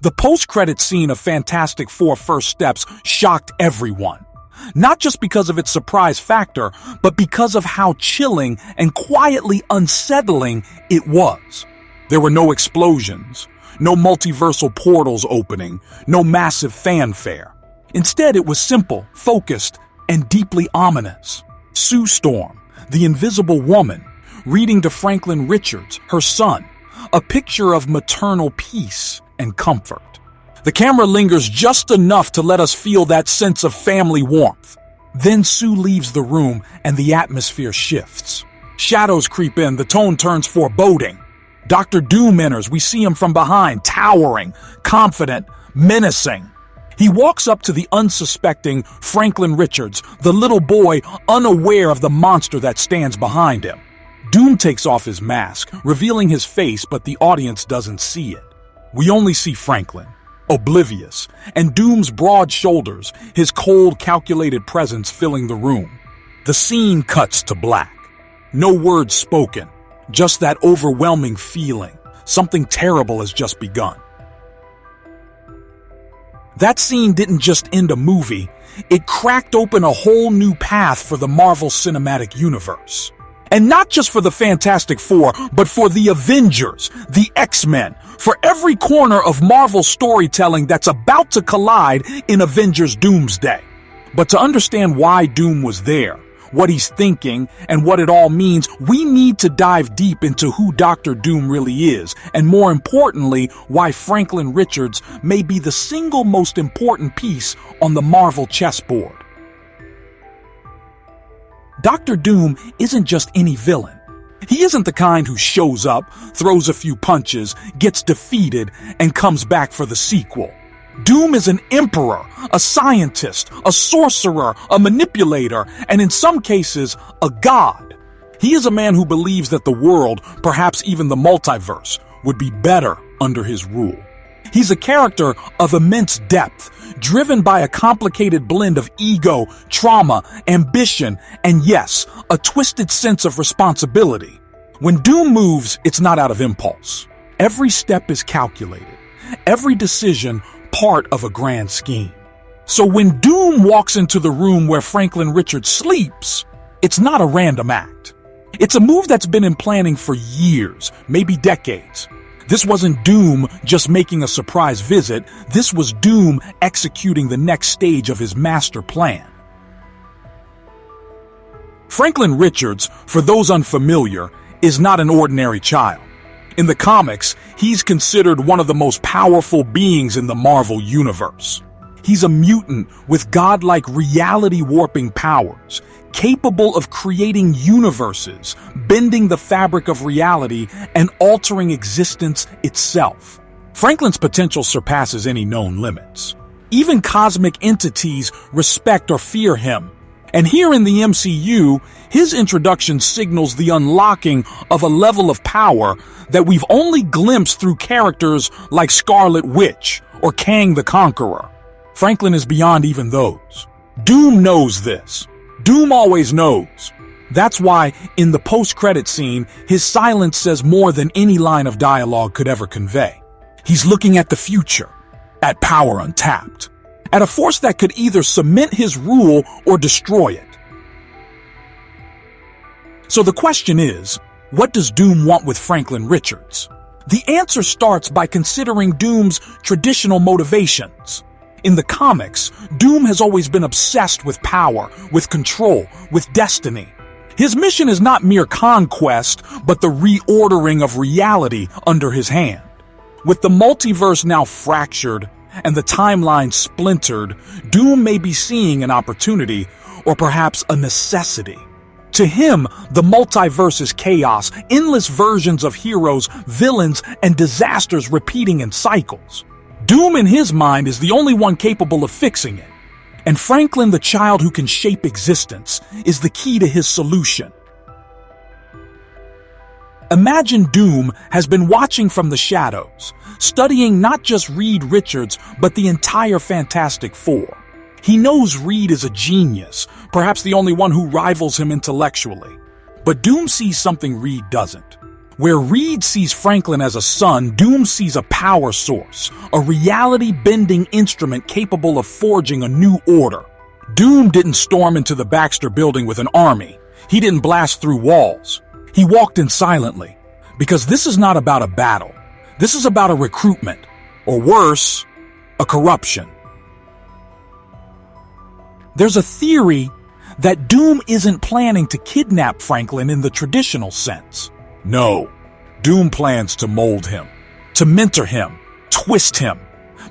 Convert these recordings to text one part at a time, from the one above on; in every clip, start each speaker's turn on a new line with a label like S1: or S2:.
S1: The post-credit scene of Fantastic Four: First Steps shocked everyone. Not just because of its surprise factor, but because of how chilling and quietly unsettling it was. There were no explosions, no multiversal portals opening, no massive fanfare. Instead, it was simple, focused, and deeply ominous. Sue Storm, the Invisible Woman, reading to Franklin Richards, her son, a picture of maternal peace and comfort. The camera lingers just enough to let us feel that sense of family warmth. Then Sue leaves the room and the atmosphere shifts. Shadows creep in, the tone turns foreboding. Dr. Doom enters, we see him from behind, towering, confident, menacing. He walks up to the unsuspecting Franklin Richards, the little boy unaware of the monster that stands behind him. Doom takes off his mask, revealing his face, but the audience doesn't see it. We only see Franklin, oblivious, and Doom's broad shoulders, his cold, calculated presence filling the room. The scene cuts to black. No words spoken, just that overwhelming feeling. Something terrible has just begun. That scene didn't just end a movie, it cracked open a whole new path for the Marvel Cinematic Universe. And not just for the Fantastic Four, but for the Avengers, the X-Men, for every corner of Marvel storytelling that's about to collide in Avengers Doomsday. But to understand why Doom was there, what he's thinking, and what it all means, we need to dive deep into who Dr. Doom really is, and more importantly, why Franklin Richards may be the single most important piece on the Marvel chessboard. Dr. Doom isn't just any villain. He isn't the kind who shows up, throws a few punches, gets defeated, and comes back for the sequel. Doom is an emperor, a scientist, a sorcerer, a manipulator, and in some cases, a god. He is a man who believes that the world, perhaps even the multiverse, would be better under his rule. He's a character of immense depth, driven by a complicated blend of ego, trauma, ambition, and yes, a twisted sense of responsibility. When Doom moves, it's not out of impulse. Every step is calculated, every decision part of a grand scheme. So when Doom walks into the room where Franklin Richards sleeps, it's not a random act. It's a move that's been in planning for years, maybe decades. This wasn't Doom just making a surprise visit. This was Doom executing the next stage of his master plan. Franklin Richards, for those unfamiliar, is not an ordinary child. In the comics, he's considered one of the most powerful beings in the Marvel Universe. He's a mutant with godlike reality-warping powers, capable of creating universes, bending the fabric of reality, and altering existence itself. Franklin's potential surpasses any known limits. Even cosmic entities respect or fear him. And here in the MCU, his introduction signals the unlocking of a level of power that we've only glimpsed through characters like Scarlet Witch or Kang the Conqueror. Franklin is beyond even those. Doom knows this. Doom always knows. That's why, in the post-credit scene, his silence says more than any line of dialogue could ever convey. He's looking at the future, at power untapped, at a force that could either cement his rule or destroy it. So the question is, what does Doom want with Franklin Richards? The answer starts by considering Doom's traditional motivations. In the comics, Doom has always been obsessed with power, with control, with destiny. His mission is not mere conquest, but the reordering of reality under his hand. With the multiverse now fractured and the timeline splintered, Doom may be seeing an opportunity, or perhaps a necessity. To him, the multiverse is chaos, endless versions of heroes, villains, and disasters repeating in cycles. Doom in his mind is the only one capable of fixing it. And Franklin, the child who can shape existence, is the key to his solution. Imagine Doom has been watching from the shadows, studying not just Reed Richards, but the entire Fantastic Four. He knows Reed is a genius, perhaps the only one who rivals him intellectually. But Doom sees something Reed doesn't. Where Reed sees Franklin as a son, Doom sees a power source, a reality-bending instrument capable of forging a new order. Doom didn't storm into the Baxter building with an army. He didn't blast through walls. He walked in silently, because this is not about a battle. This is about a recruitment, or worse, a corruption. There's a theory that Doom isn't planning to kidnap Franklin in the traditional sense. No, Doom plans to mold him, to mentor him, twist him,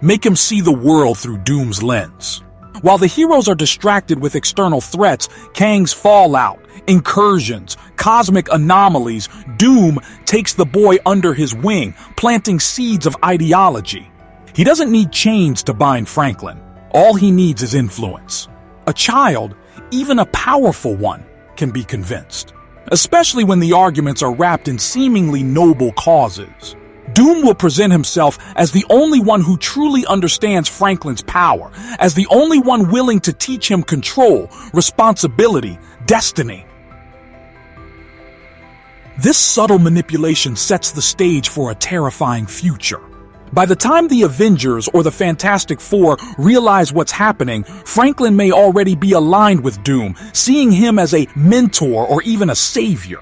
S1: make him see the world through Doom's lens. While the heroes are distracted with external threats, Kang's fallout, incursions, cosmic anomalies, Doom takes the boy under his wing, planting seeds of ideology. He doesn't need chains to bind Franklin. All he needs is influence. A child, even a powerful one, can be convinced, especially when the arguments are wrapped in seemingly noble causes. Doom will present himself as the only one who truly understands Franklin's power, as the only one willing to teach him control, responsibility, destiny. This subtle manipulation sets the stage for a terrifying future. By the time the Avengers or the Fantastic Four realize what's happening, Franklin may already be aligned with Doom, seeing him as a mentor or even a savior.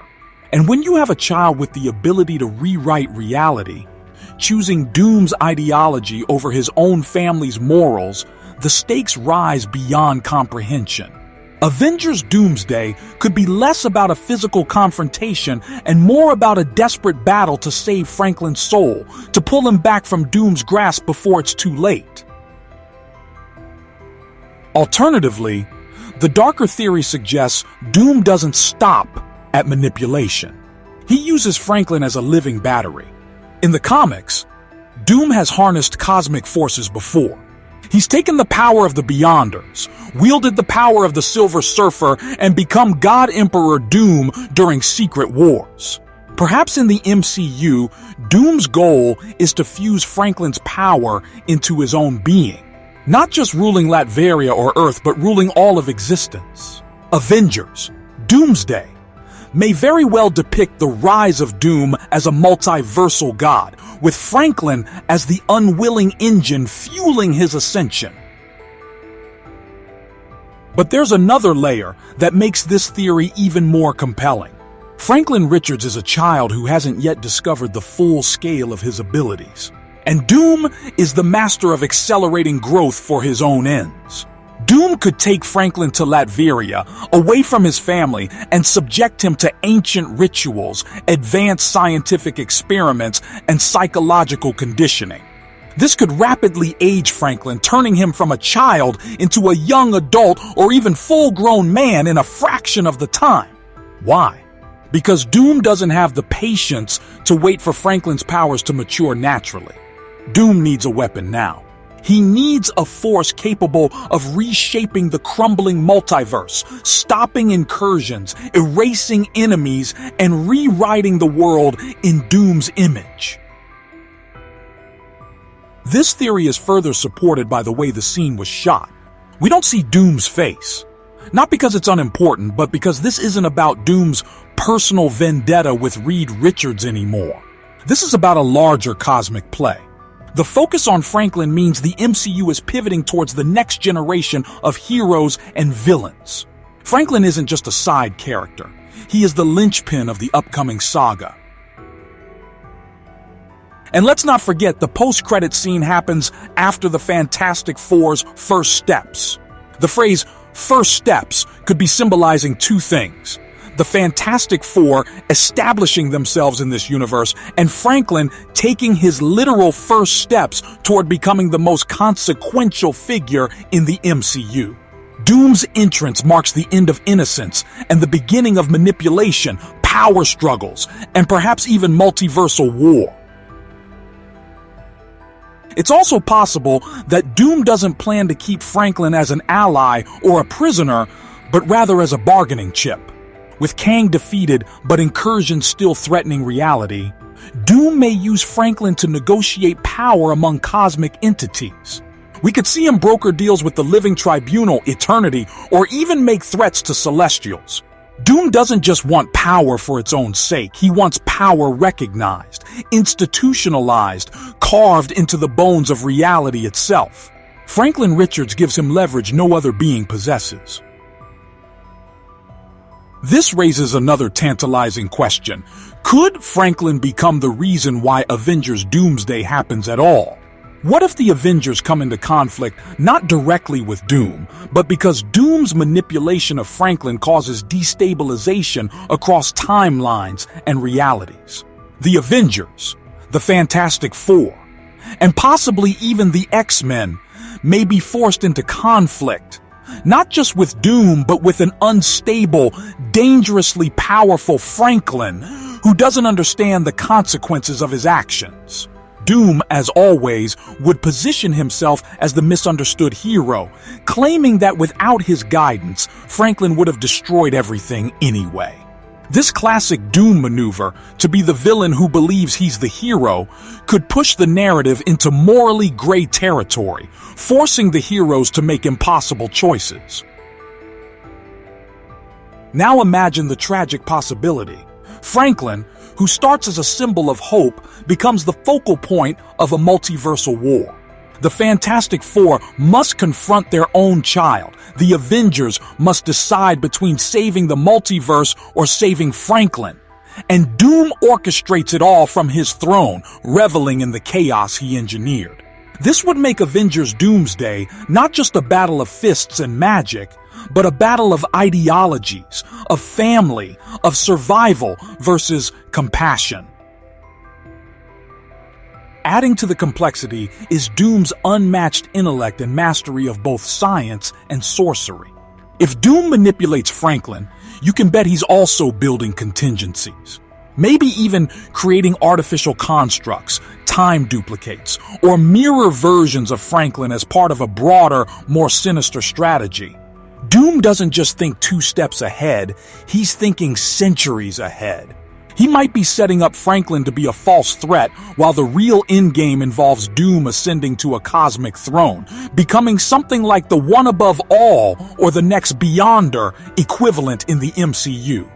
S1: And when you have a child with the ability to rewrite reality, choosing Doom's ideology over his own family's morals, the stakes rise beyond comprehension. Avengers Doomsday could be less about a physical confrontation and more about a desperate battle to save Franklin's soul, to pull him back from Doom's grasp before it's too late. Alternatively, the darker theory suggests Doom doesn't stop at manipulation. He uses Franklin as a living battery. In the comics, Doom has harnessed cosmic forces before. He's taken the power of the Beyonders, wielded the power of the Silver Surfer, and become God Emperor Doom during Secret Wars. Perhaps in the MCU, Doom's goal is to fuse Franklin's power into his own being, not just ruling Latveria or Earth, but ruling all of existence. Avengers Doomsday may very well depict the rise of Doom as a multiversal god, with Franklin as the unwilling engine fueling his ascension. But there's another layer that makes this theory even more compelling. Franklin Richards is a child who hasn't yet discovered the full scale of his abilities. And Doom is the master of accelerating growth for his own ends. Doom could take Franklin to Latveria, away from his family, and subject him to ancient rituals, advanced scientific experiments, and psychological conditioning. This could rapidly age Franklin, turning him from a child into a young adult or even full-grown man in a fraction of the time. Why? Because Doom doesn't have the patience to wait for Franklin's powers to mature naturally. Doom needs a weapon now. He needs a force capable of reshaping the crumbling multiverse, stopping incursions, erasing enemies, and rewriting the world in Doom's image. This theory is further supported by the way the scene was shot. We don't see Doom's face. Not because it's unimportant, but because this isn't about Doom's personal vendetta with Reed Richards anymore. This is about a larger cosmic play. The focus on Franklin means the MCU is pivoting towards the next generation of heroes and villains. Franklin isn't just a side character. He is the linchpin of the upcoming saga. And let's not forget, the post-credit scene happens after the Fantastic Four's first steps. The phrase first steps could be symbolizing two things: the Fantastic Four establishing themselves in this universe, and Franklin taking his literal first steps toward becoming the most consequential figure in the MCU. Doom's entrance marks the end of innocence and the beginning of manipulation, power struggles, and perhaps even multiversal war. It's also possible that Doom doesn't plan to keep Franklin as an ally or a prisoner, but rather as a bargaining chip. With Kang defeated, but incursions still threatening reality, Doom may use Franklin to negotiate power among cosmic entities. We could see him broker deals with the Living Tribunal, Eternity, or even make threats to Celestials. Doom doesn't just want power for its own sake. He wants power recognized, institutionalized, carved into the bones of reality itself. Franklin Richards gives him leverage no other being possesses. This raises another tantalizing question. Could Franklin become the reason why Avengers Doomsday happens at all? What if the Avengers come into conflict not directly with Doom, but because Doom's manipulation of Franklin causes destabilization across timelines and realities? The Avengers, the Fantastic Four, and possibly even the X-Men may be forced into conflict, not just with Doom, but with an unstable, dangerously powerful Franklin who doesn't understand the consequences of his actions. Doom, as always, would position himself as the misunderstood hero, claiming that without his guidance, Franklin would have destroyed everything anyway. This classic Doom maneuver, to be the villain who believes he's the hero, could push the narrative into morally gray territory, forcing the heroes to make impossible choices. Now imagine the tragic possibility. Franklin, who starts as a symbol of hope, becomes the focal point of a multiversal war. The Fantastic Four must confront their own child. The Avengers must decide between saving the multiverse or saving Franklin. And Doom orchestrates it all from his throne, reveling in the chaos he engineered. This would make Avengers Doomsday not just a battle of fists and magic, but a battle of ideologies, of family, of survival versus compassion. Adding to the complexity is Doom's unmatched intellect and mastery of both science and sorcery. If Doom manipulates Franklin, you can bet he's also building contingencies. Maybe even creating artificial constructs, time duplicates, or mirror versions of Franklin as part of a broader, more sinister strategy. Doom doesn't just think 2 steps ahead, he's thinking centuries ahead. He might be setting up Franklin to be a false threat, while the real endgame involves Doom ascending to a cosmic throne, becoming something like the one above all or the next Beyonder equivalent in the MCU.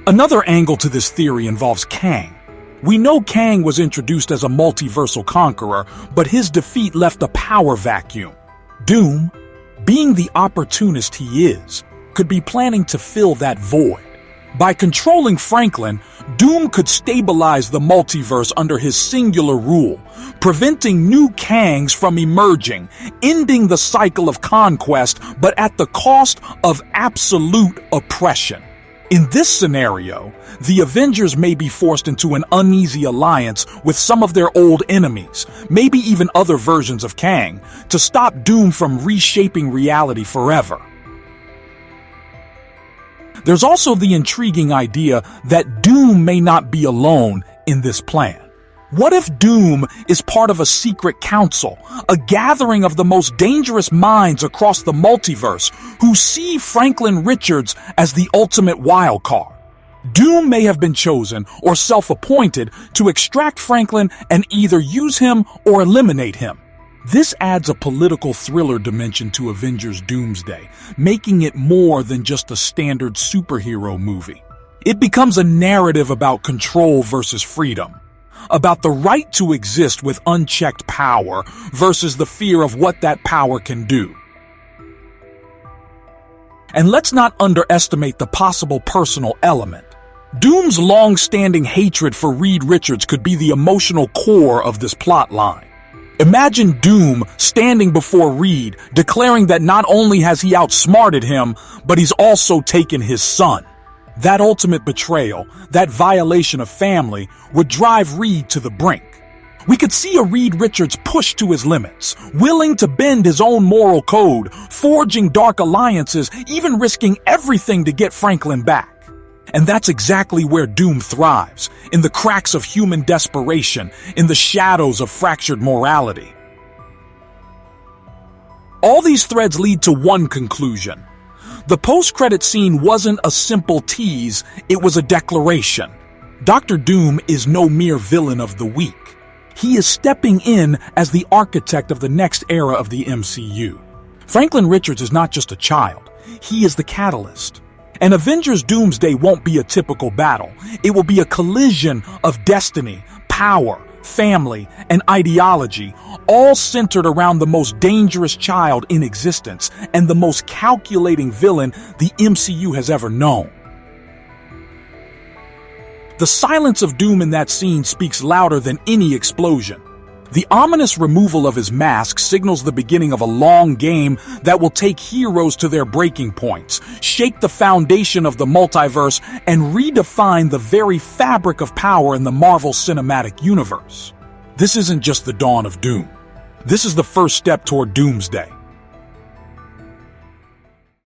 S1: Another angle to this theory involves Kang. We know Kang was introduced as a multiversal conqueror, but his defeat left a power vacuum. Doom, being the opportunist he is, could be planning to fill that void. By controlling Franklin, Doom could stabilize the multiverse under his singular rule, preventing new Kangs from emerging, ending the cycle of conquest, but at the cost of absolute oppression. In this scenario, the Avengers may be forced into an uneasy alliance with some of their old enemies, maybe even other versions of Kang, to stop Doom from reshaping reality forever. There's also the intriguing idea that Doom may not be alone in this plan. What if Doom is part of a secret council, a gathering of the most dangerous minds across the multiverse who see Franklin Richards as the ultimate wild card? Doom may have been chosen or self-appointed to extract Franklin and either use him or eliminate him. This adds a political thriller dimension to Avengers Doomsday, making it more than just a standard superhero movie. It becomes a narrative about control versus freedom, about the right to exist with unchecked power versus the fear of what that power can do. And let's not underestimate the possible personal element. Doom's long-standing hatred for Reed Richards could be the emotional core of this plotline. Imagine Doom standing before Reed, declaring that not only has he outsmarted him, but he's also taken his son. That ultimate betrayal, that violation of family, would drive Reed to the brink. We could see a Reed Richards pushed to his limits, willing to bend his own moral code, forging dark alliances, even risking everything to get Franklin back. And that's exactly where Doom thrives, in the cracks of human desperation, in the shadows of fractured morality. All these threads lead to one conclusion. The post-credit scene wasn't a simple tease, it was a declaration. Dr. Doom is no mere villain of the week. He is stepping in as the architect of the next era of the MCU. Franklin Richards is not just a child, he is the catalyst. And Avengers Doomsday won't be a typical battle. It will be a collision of destiny, power, family, and ideology, all centered around the most dangerous child in existence and the most calculating villain the MCU has ever known. The silence of doom in that scene speaks louder than any explosion. The ominous removal of his mask signals the beginning of a long game that will take heroes to their breaking points, shake the foundation of the multiverse, and redefine the very fabric of power in the Marvel Cinematic Universe. This isn't just the dawn of doom. This is the first step toward Doomsday,